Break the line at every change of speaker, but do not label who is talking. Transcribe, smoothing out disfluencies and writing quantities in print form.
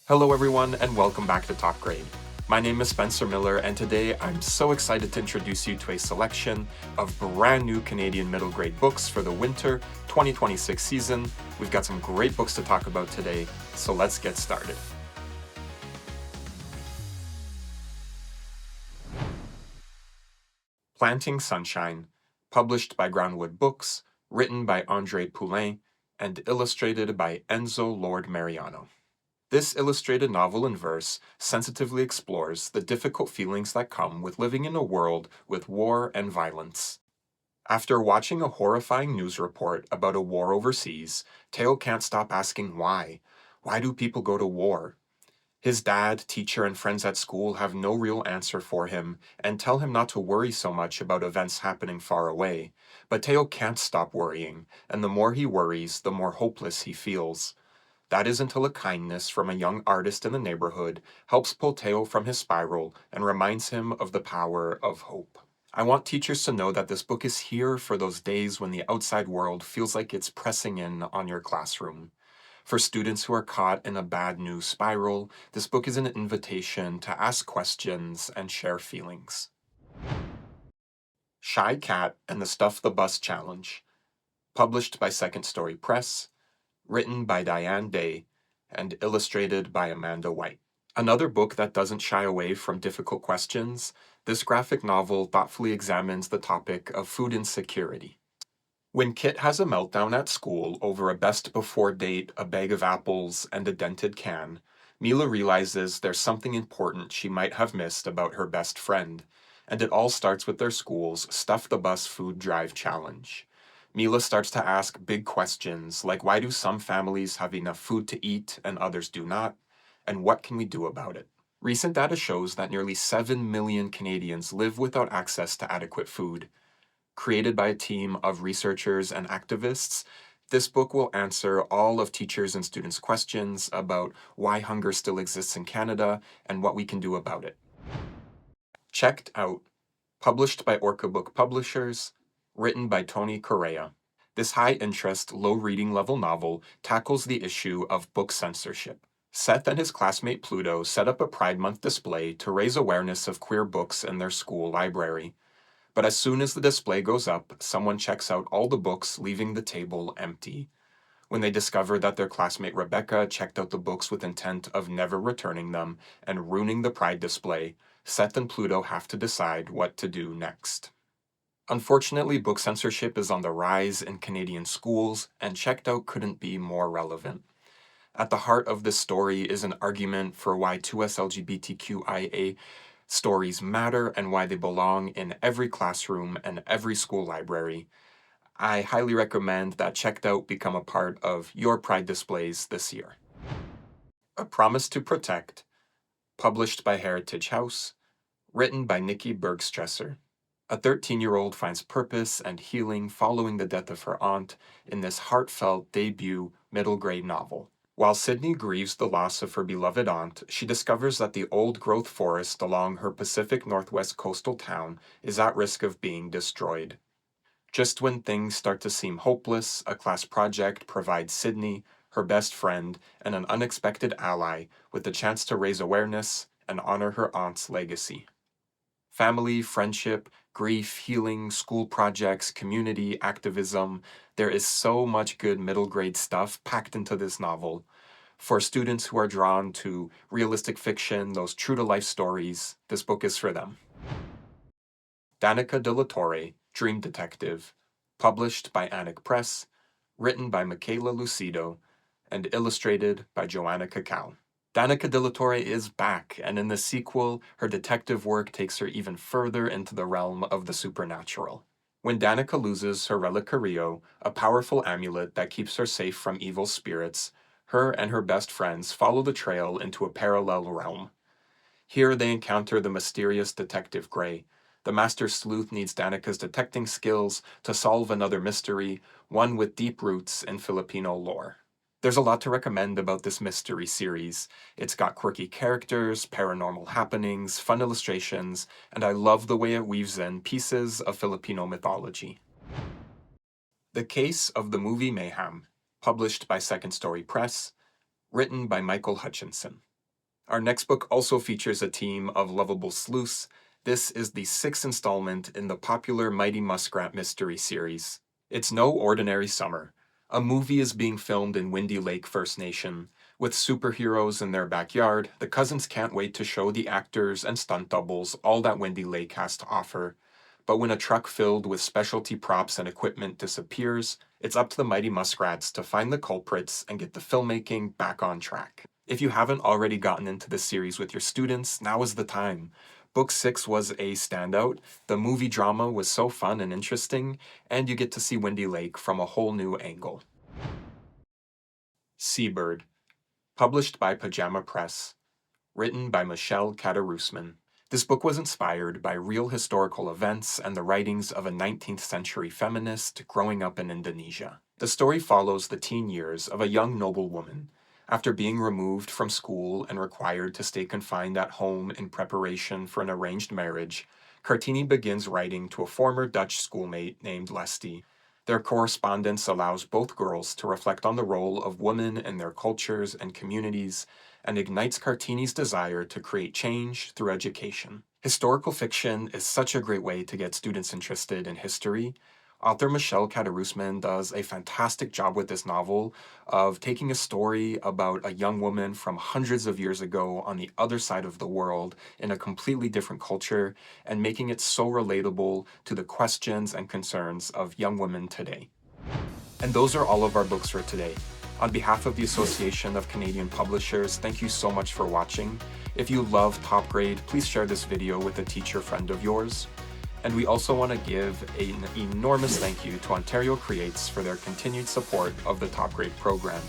Hello everyone and welcome back to Top Grade. My name is Spencer Miller and today I'm so excited to introduce you to a selection of brand new Canadian middle grade books for the winter 2026 season. We've got some great books to talk about today, so let's get started. Planting Sunshine, published by Groundwood Books, written by André Poulain, and illustrated by Enzo Lord Mariano. This illustrated novel in verse sensitively explores the difficult feelings that come with living in a world with war and violence. After watching a horrifying news report about a war overseas, Teo can't stop asking why. Why do people go to war? His dad, teacher, and friends at school have no real answer for him and tell him not to worry so much about events happening far away. But Teo can't stop worrying, and the more he worries, the more hopeless he feels. That is until a kindness from a young artist in the neighborhood helps pull Teo from his spiral and reminds him of the power of hope. I want teachers to know that this book is here for those days when the outside world feels like it's pressing in on your classroom. For students who are caught in a bad news spiral, this book is an invitation to ask questions and share feelings. Shy Cat and the Stuff the Bus Challenge, published by Second Story Press, written by Diane Day, and illustrated by Amanda White. Another book that doesn't shy away from difficult questions, this graphic novel thoughtfully examines the topic of food insecurity. When Kit has a meltdown at school over a best before date, a bag of apples, and a dented can, Mila realizes there's something important she might have missed about her best friend, and it all starts with their school's Stuff the Bus Food Drive Challenge. Mila starts to ask big questions like why do some families have enough food to eat and others do not, and what can we do about it? Recent data shows that nearly 7 million Canadians live without access to adequate food. Created by a team of researchers and activists, this book will answer all of teachers' and students' questions about why hunger still exists in Canada and what we can do about it. Checked Out, published by Orca Book Publishers, written by Tony Correa. This high-interest, low-reading level novel tackles the issue of book censorship. Seth and his classmate Pluto set up a Pride Month display to raise awareness of queer books in their school library. But as soon as the display goes up, someone checks out all the books, leaving the table empty. When they discover that their classmate Rebecca checked out the books with intent of never returning them and ruining the Pride display, Seth and Pluto have to decide what to do next. Unfortunately, book censorship is on the rise in Canadian schools, and Checked Out couldn't be more relevant. At the heart of this story is an argument for why 2S LGBTQIA stories matter and why they belong in every classroom and every school library. I highly recommend that Checked Out become a part of your Pride displays this year. A Promise to Protect, published by Heritage House, written by Nikki Bergstresser. A 13-year-old finds purpose and healing following the death of her aunt in this heartfelt debut middle-grade novel. While Sydney grieves the loss of her beloved aunt, she discovers that the old-growth forest along her Pacific Northwest coastal town is at risk of being destroyed. Just when things start to seem hopeless, a class project provides Sydney, her best friend, and an unexpected ally with the chance to raise awareness and honor her aunt's legacy. Family, friendship, grief, healing, school projects, community, activism. There is so much good middle grade stuff packed into this novel. For students who are drawn to realistic fiction, those true-to-life stories, this book is for them. Danica de la Torre, Dream Detective, published by Anik Press, written by Michaela Lucido, and illustrated by Joanna Cacao. Danica de la Torre is back, and in the sequel, her detective work takes her even further into the realm of the supernatural. When Danica loses her reliquario, a powerful amulet that keeps her safe from evil spirits, her and her best friends follow the trail into a parallel realm. Here they encounter the mysterious Detective Gray. The master sleuth needs Danica's detecting skills to solve another mystery, one with deep roots in Filipino lore. There's a lot to recommend about this mystery series. It's got quirky characters, paranormal happenings, fun illustrations, and I love the way it weaves in pieces of Filipino mythology. The Case of the Movie Mayhem, published by Second Story Press, written by Michael Hutchinson. Our next book also features a team of lovable sleuths. This is the sixth installment in the popular Mighty Muskrat mystery series. It's no ordinary summer. A movie is being filmed in Windy Lake First Nation. With superheroes in their backyard, the cousins can't wait to show the actors and stunt doubles all that Windy Lake has to offer. But when a truck filled with specialty props and equipment disappears, it's up to the Mighty Muskrats to find the culprits and get the filmmaking back on track. If you haven't already gotten into this series with your students, now is the time. Book 6 was a standout. The movie drama was so fun and interesting, and you get to see Windy Lake from a whole new angle. Seabird, published by Pajama Press, written by Michelle Katarusman. This book was inspired by real historical events and the writings of a 19th century feminist growing up in Indonesia. The story follows the teen years of a young noblewoman. After being removed from school and required to stay confined at home in preparation for an arranged marriage, Kartini begins writing to a former Dutch schoolmate named Lesti. Their correspondence allows both girls to reflect on the role of women in their cultures and communities, and ignites Kartini's desire to create change through education. Historical fiction is such a great way to get students interested in history. Author Michelle Katarusman does a fantastic job with this novel of taking a story about a young woman from hundreds of years ago on the other side of the world in a completely different culture and making it so relatable to the questions and concerns of young women today. And those are all of our books for today. On behalf of the Association of Canadian Publishers, thank you so much for watching. If you love Top Grade, please share this video with a teacher friend of yours. And we also want to give an enormous thank you to Ontario Creates for their continued support of the Top Grade program.